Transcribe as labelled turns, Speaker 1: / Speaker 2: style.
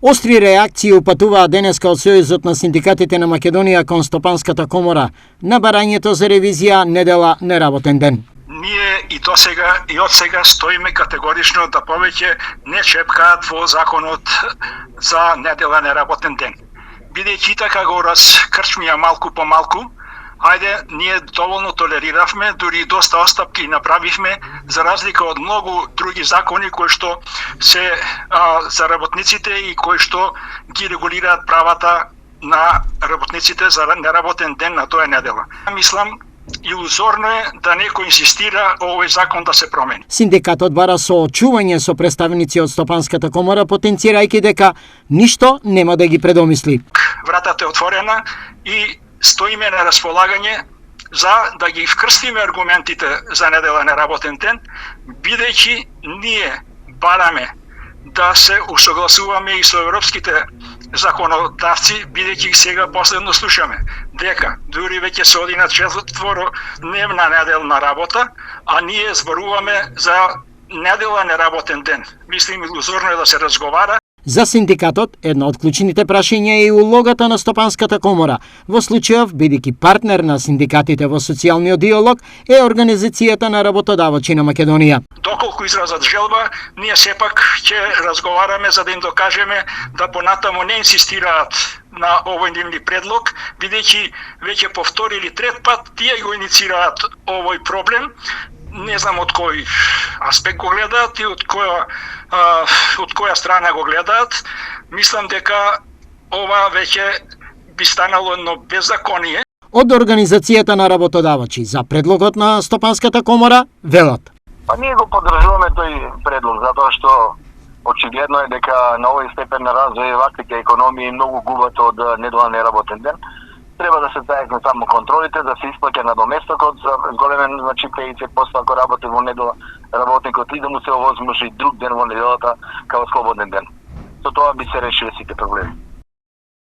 Speaker 1: Остри реакции упатуваа денеска од Сојузот на синдикатите на Македонија кон Стопанската комора на барањето за ревизија недела неработен ден.
Speaker 2: Ние и до сега и од сега стоиме категорично да повеќе не чепкаат во законот за недела неработен ден. Бидејќи така го раскрчмија малку по малку, ајде, ние доволно толериравме, дури доста остапки направивме, за разлика од многу други закони кои што се за работниците и кои што ги регулираат правата на работниците за неработен ден на тоја недела. Мислам, илузорно е да некој инсистира овој закон да се промени.
Speaker 1: Синдикатот бара соочување со представници од Стопанската комора, потенцирајќи дека ништо нема да ги предомисли.
Speaker 2: Вратата е отворена и стоиме на располагање за да ги вкрстиме аргументите за недела неработен ден, бидејќи ние бараме да се усогласуваме и со европските законодавци, бидејќи сега последно слушаме дека дури веќе се оди на 4-дневна неделна работа, а ние зборуваме за недела неработен ден. Мислим, илузорно е да се разговара.
Speaker 1: За синдикатот, една од клучните прашања е и улогата на Стопанската комора. Во случајов, бидејќи партнер на синдикатите во социјалниот диалог, е Организацијата на работодавачи на Македонија.
Speaker 2: Доколку изразат желба, ние сепак ќе разговараме за да им докажеме да понатаму не инсистираат на овој нивни предлог, бидејќи веќе по втори или трет пат тие го иницираат овој проблем. Не знам од кој аспект го гледаат и од која страна го гледаат. Мислам дека ова веќе би станало едно беззаконие.
Speaker 1: Од Организацијата на работодавачи за предлогот на Стопанската комора велат.
Speaker 3: Ние го поддржуваме тој предлог затоа што очигледно е дека на овој степен на развој ваквите економии многу губат од недела неработен ден. Треба да се зајакне само контролите, да се исплаќа надоместокот за големен, значи 50% ако работи во недела работникот и да му се овозможи друг ден во неделата као слободен ден. Со тоа би се решиле сите проблеми.